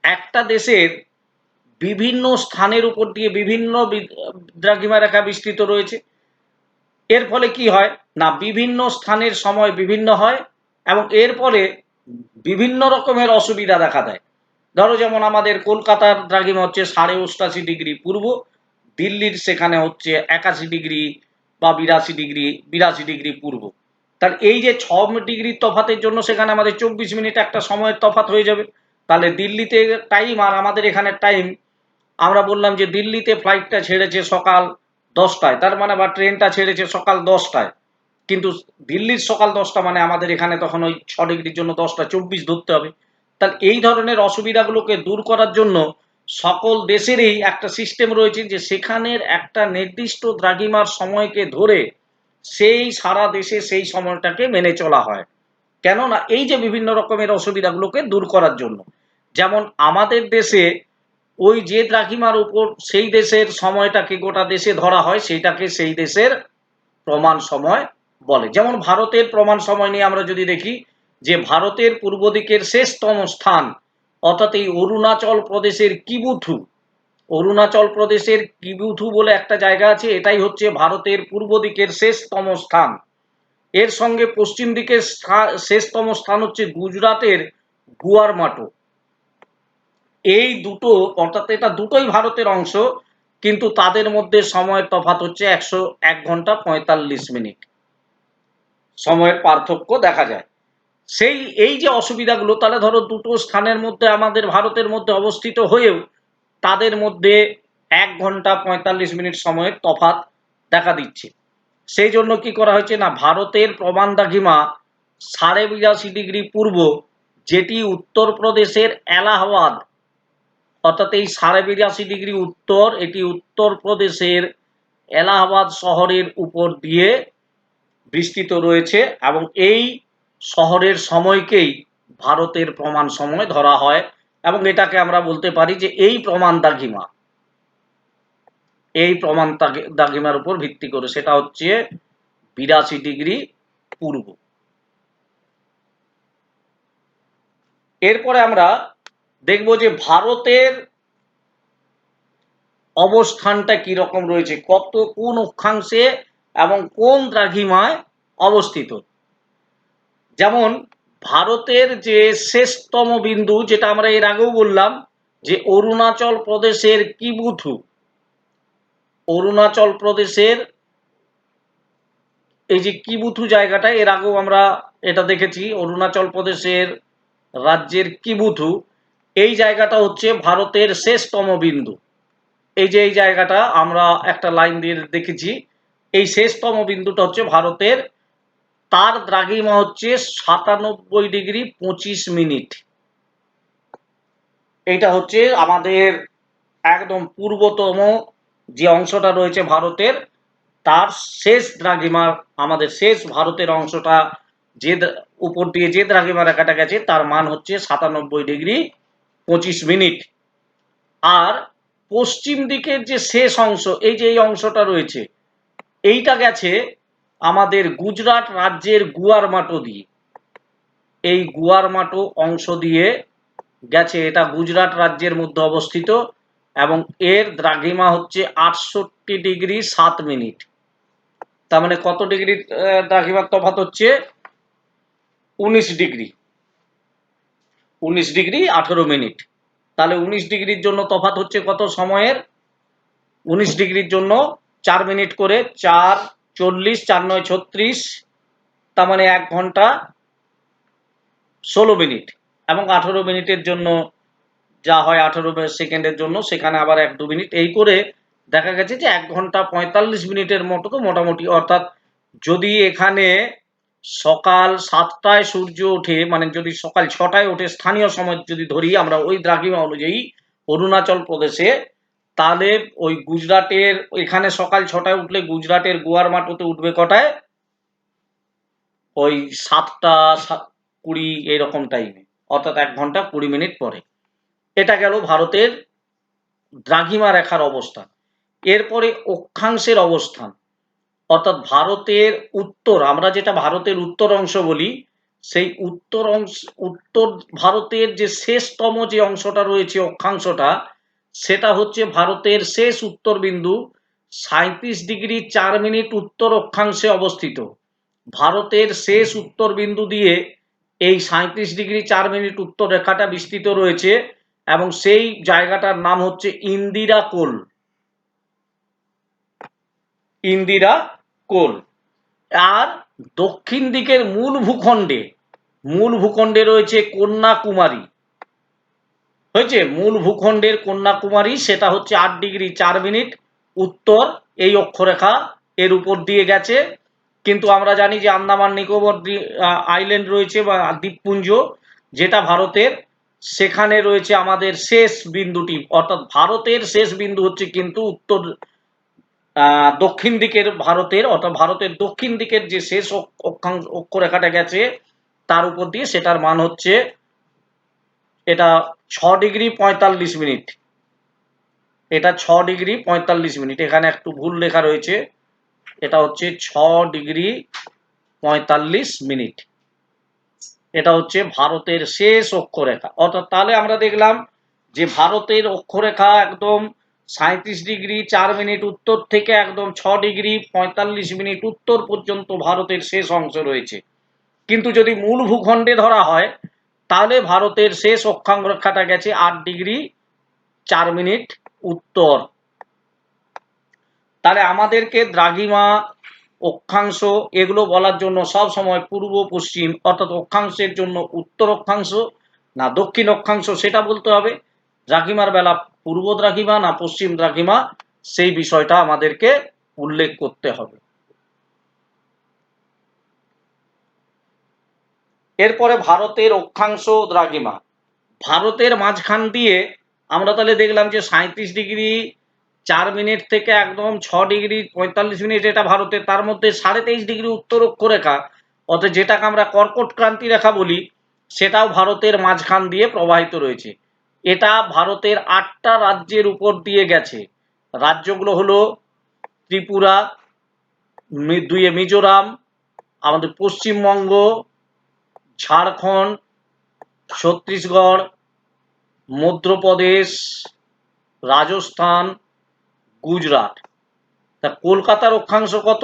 একটা দেশের বিভিন্ন স্থানের উপর দিয়ে বিভিন্ন দ্রাঘিমা রেখা বিস্তৃত রয়েছে। এর ফলে কি হয় না বিভিন্ন স্থানের সময় বিভিন্ন হয় এবং এর ফলে বিভিন্ন রকমের অসুবিধা দেখা দেয়। ধরো যেমন আমাদের কলকাতার দ্রাঘিমা হচ্ছে 88.5 ডিগ্রি পূর্ব, দিল্লির সেখানে হচ্ছে 81 ডিগ্রি বা 82 ডিগ্রি পূর্ব। তাহলে এই যে 6 ডিগ্রির তফাতের জন্য সেখানে আমাদের 24 মিনিট একটা সময়ের তফাত হয়ে যাবে। তাহলে দিল্লিতে টাইম আর আমাদের এখানে টাইম, আমরা বললাম যে দিল্লিতে ফ্লাইটটা ছেড়েছে সকাল 10টায়, তার মানে বা ট্রেনটা ছেড়েছে সকাল 10টায়, কিন্তু দিল্লির সকাল 10টা মানে আমাদের এখানে তখন ওই 6 ডিগ্রির জন্য 10টা 24 ধরতে হবে। তাহলে এই ধরনের অসুবিধাগুলোকে দূর করার জন্য সকল দেশেরই একটা সিস্টেম রয়েছে যে সেখানের একটা নির্দিষ্ট দ্রাঘিমার সময়কে ধরে সেই সারা দেশে সেই সময়টাকে মেনে চলা হয়। কেননা এই যে বিভিন্ন রকমের অসুবিধাগুলোকে দূর করার জন্য, যেমন আমাদের দেশে ওই যে দ্রাঘিমার উপর সেই দেশের সময়টাকে গোটা দেশে ধরা হয়, সেইটাকে সেই দেশের প্রমাণ সময় বলে। যেমন ভারতের প্রমাণ সময় নিয়ে আমরা যদি দেখি যে ভারতের পূর্ব দিকের শেষতম স্থান অর্থাৎ এই অরুণাচল প্রদেশের কিবুথু, অরুণাচল প্রদেশের কিবুথু বলে একটা জায়গা আছে, এটাই হচ্ছে ভারতের পূর্ব দিকের শেষতম স্থান। এর সঙ্গে পশ্চিম দিকের শেষতম স্থান হচ্ছে গুজরাটের গুয়ারমাটো। এই দুটো অর্থাৎ এটা দুটোই ভারতের অংশ, কিন্তু তাদের মধ্যে সময়ের তফাৎ হচ্ছে 101 ঘন্টা 45 মিনিট সময়ের পার্থক্য দেখা যায়। সেই এই যে অসুবিধাগুলো, তাহলে ধরো দুটো স্থানের মধ্যে আমাদের ভারতের মধ্যে অবস্থিত হয়েও তাদের মধ্যে 1 ঘন্টা 45 মিনিট সময়ের তফাৎ দেখা দিচ্ছে। সেই জন্য কি করা হয়েছে না ভারতের প্রমাণ দ্রাঘিমা 82.5 ডিগ্রি পূর্ব, যেটি উত্তরপ্রদেশের এলাহাবাদ অর্থাৎ এই 82.5 ডিগ্রি উত্তর, এটি উত্তরপ্রদেশের এলাহাবাদ শহরের উপর দিয়ে বিস্তৃত রয়েছে এবং এই শহরের সময়কেই ভারতের প্রমাণ সময় ধরা হয় এবং এটাকে আমরা বলতে পারি যে এই প্রমাণ দ্রাঘিমা, এই প্রমাণ দ্রাঘিমার উপর ভিত্তি করে সেটা হচ্ছে 82 ডিগ্রি পূর্ব। এরপরে আমরা দেখব যে ভারতের অবস্থানটা কি রকম রয়েছে, কোন অক্ষাংশে এবং কোন দ্রাঘিমায় অবস্থিত। যেমন ভারতের যে শেষতম বিন্দু, যেটা আমরা এর আগেও বললাম যে অরুণাচল প্রদেশের কিবুথু, অরুণাচল প্রদেশের এই যে কিবুথু জায়গাটা, এর আগেও আমরা এটা দেখেছি, অরুণাচল প্রদেশের রাজ্যের কিবুথু, এই জায়গাটা হচ্ছে ভারতের শেষতম বিন্দু। এই যে এই জায়গাটা আমরা একটা লাইন দিয়ে দেখেছি, এই শেষতম বিন্দুটা হচ্ছে ভারতের, তার দ্রাঘিমা হচ্ছে 97 ডিগ্রি 25 মিনিট। এইটা হচ্ছে আমাদের একদম পূর্বতম যে অংশটা রয়েছে ভারতের, তার শেষ দ্রাঘিমার, আমাদের শেষ ভারতের অংশটা যে উপর দিয়ে যে দ্রাঘিমা রেখাটা গেছে তার মান হচ্ছে 97 ডিগ্রি 25 মিনিট। আর পশ্চিম দিকের যে শেষ অংশ, এই যে এই অংশটা রয়েছে, এইটা গেছে আমাদের গুজরাট রাজ্যের গুয়ারমাটো দিয়ে, এই গুয়ারমাটো অংশ দিয়ে গেছে, এটা গুজরাট রাজ্যের মধ্যে অবস্থিত এবং এর দ্রাঘিমা হচ্ছে 68 ডিগ্রি 7 মিনিট। তার মানে কত ডিগ্রি দ্রাঘিমার তফাৎ হচ্ছে 19 ডিগ্রি, 19 ডিগ্রি 18 মিনিট। তাহলে 19 ডিগ্রির জন্য তফাৎ হচ্ছে কত সময়ের, 19 ডিগ্রির জন্য 4 মিনিট করে, 4 40 4 9 36, তার মানে 1 ঘন্টা 16 মিনিট। এবং 18 মিনিটের জন্য যা হয় 18 সেকেন্ডের জন্য, সেখানে আবার 1-2 মিনিট, এই করে দেখা গেছে যে 1 ঘন্টা 45 মিনিটের মতো তো মোটামুটি। অর্থাৎ যদি এখানে সকাল 7টায় সূর্য ওঠে, মানে যদি সকাল 6টায় ওঠে স্থানীয় সময় যদি ধরি আমরা ওই দ্রাঘিমা অনুযায়ী অরুণাচল প্রদেশে, তাহলে ওই গুজরাটের এখানে সকাল 6টায় উঠলে গুজরাটের গুয়ারমাটোতে উঠবে কটায়, ওই 7টা 20 এইরকম টাইমে, অর্থাৎ 1 ঘন্টা 20 মিনিট পরে। এটা গেল ভারতের দ্রাঘিমা রেখার অবস্থান। এরপরে অক্ষাংশের অবস্থান, অর্থাৎ ভারতের উত্তর, আমরা যেটা ভারতের উত্তর অংশ বলি, সেই উত্তর অংশ, উত্তর ভারতের যে শেষতম যে অংশটা রয়েছে অক্ষাংশটা, সেটা হচ্ছে ভারতের শেষ উত্তর বিন্দু, 37°4' উত্তর অক্ষাংশে অবস্থিত। ভারতের শেষ উত্তর বিন্দু দিয়ে এই 37°4' উত্তর রেখাটা বিস্তৃত রয়েছে এবং সেই জায়গাটার নাম হচ্ছে ইন্দিরা কোল। ইন্দিরা কোল। আর দক্ষিণ দিকের মূল ভূখণ্ডে রয়েছে কন্যাকুমারী। হয়েছে, মূল ভূখণ্ডের কন্যাকুমারী, সেটা হচ্ছে 8°4' উত্তর এই অক্ষরেখা এর উপর দিয়ে গেছে। কিন্তু আমরা জানি যে আন্দামান নিকোবর আইল্যান্ড রয়েছে বা দ্বীপপুঞ্জ, যেটা ভারতের, সেখানে রয়েছে আমাদের শেষ বিন্দুটি, অর্থাৎ ভারতের শেষ বিন্দু হচ্ছে কিন্তু উত্তর দক্ষিণ দিকের ভারতের, অর্থাৎ ভারতের দক্ষিণ দিকের যে শেষ অক্ষরেখাটা গেছে তার উপর দিয়ে, সেটার মান হচ্ছে এটা 6°45'। এটা 6°45'। এখানে একটু ভুল লেখা রয়েছে, এটা হচ্ছে 6°45'। এটা হচ্ছে ভারতের শেষ অক্ষরেখা। অর্থাৎ তাহলে আমরা দেখলাম যে ভারতের অক্ষরেখা একদম 37°4' উত্তর থেকে একদম 6°45' উত্তর পর্যন্ত ভারতের শেষ অংশ রয়েছে। কিন্তু যদি মূল ভূখণ্ডে ধরা হয় তাহলে ভারতের শেষ অক্ষাংশরেখাটা গেছে 8°4' উত্তর। তাহলে আমাদেরকে দ্রাঘিমা, অক্ষাংশ এগুলো বলার জন্য সব সময় পূর্ব পশ্চিম, অর্থাৎ অক্ষাংশের জন্য উত্তর অক্ষাংশ না দক্ষিণ অক্ষাংশ সেটা বলতে হবে, দ্রাঘিমার বেলা পূর্ব দ্রাঘিমা না পশ্চিম দ্রাঘিমা সেই বিষয়টা আমাদেরকে উল্লেখ করতে হবে। এরপরে ভারতের অক্ষাংশ দ্রাঘিমা। ভারতের মাঝখান দিয়ে আমরা তাহলে দেখলাম যে 37°4' থেকে একদম 6°45' এটা ভারতের, তার মধ্যে 23.5° উত্তর অক্ষরেখা, অর্থাৎ যেটাকে আমরা কর্কট ক্রান্তি রেখা বলি, সেটাও ভারতের মাঝখান দিয়ে প্রবাহিত রয়েছে। এটা ভারতের 8টা রাজ্যের উপর দিয়ে গেছে। রাজ্যগুলো হলো ত্রিপুরা, মিজোরাম, আমাদের পশ্চিমবঙ্গ, ঝাড়খণ্ড, ছত্তিশগড়, মধ্যপ্রদেশ, রাজস্থান, গুজরাট। তা কলকাতার অক্ষাংশ কত?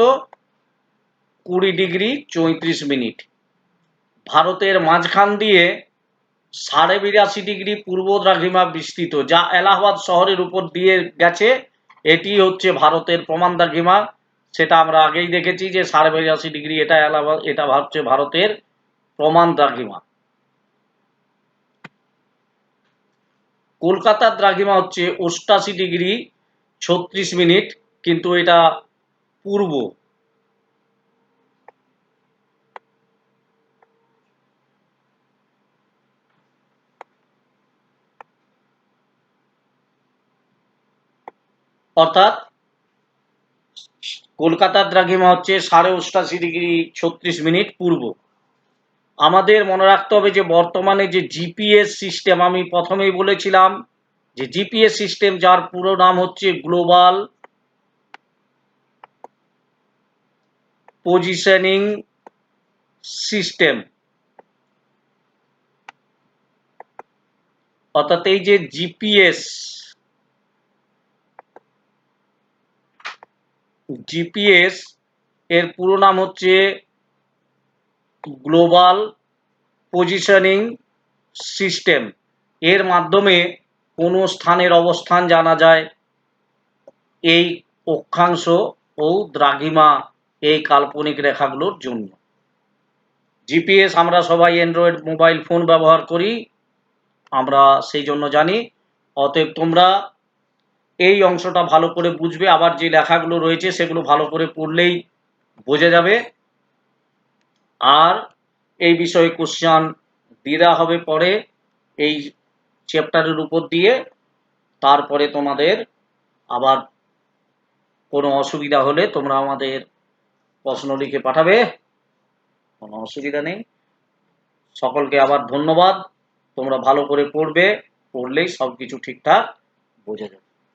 20°34'। ভারতের মাঝখান দিয়ে 82.5° পূর্ব দ্রাঘিমা বিস্তৃত, যা এলাহাবাদ শহরের উপর দিয়ে গেছে। এটি হচ্ছে ভারতের প্রমাণ দ্রাঘিমা, সেটা আমরা আগেই দেখেছি যে 82.5°, এটা এলাহাবাদ, এটা হচ্ছে ভারতের প্রমাণ দ্রাঘিমা। কলকাতার দ্রাঘিমা হচ্ছে 88°36', কিন্তু এটা পূর্ব। অর্থাৎ কলকাতার দ্রাঘিমা হচ্ছে 88°36' পূর্ব। আমাদের মনে রাখতে হবে যে বর্তমানে যে জিপিএস সিস্টেম, আমি প্রথমেই বলেছিলাম যে জিপিএস সিস্টেম, যার পুরো নাম হচ্ছে গ্লোবাল পজিশনিং সিস্টেম, অর্থাৎ এই যে জিপিএস এর পুরো নাম হচ্ছে গ্লোবাল পজিশনিং সিস্টেম। এর মাধ্যমে কোনো স্থানের অবস্থান জানা যায় এই অক্ষাংশ ও দ্রাঘিমা, এই কাল্পনিক রেখাগুলোর জন্য। জিপিএস আমরা সবাই অ্যান্ড্রয়েড মোবাইল ফোন ব্যবহার করি, আমরা সেই জন্য জানি। অতএব তোমরা এই অংশটা ভালো করে বুঝবে, আবার যে লেখাগুলো রয়েছে সেগুলো ভালো করে পড়লেই বোঝা যাবে। আর এই বিষয়ে কোশ্চেন দিয়ে দেওয়া হবে পরে এই চ্যাপ্টারের উপর দিয়ে। তারপরে তোমাদের আবার কোনো অসুবিধা হলে তোমরা আমাদের প্রশ্ন লিখে পাঠাবে, কোনো অসুবিধা নেই। সকলকে আবার ধন্যবাদ। তোমরা ভালো করে পড়বে, পড়লেই সব কিছু ঠিকঠাক বোঝা যাবে।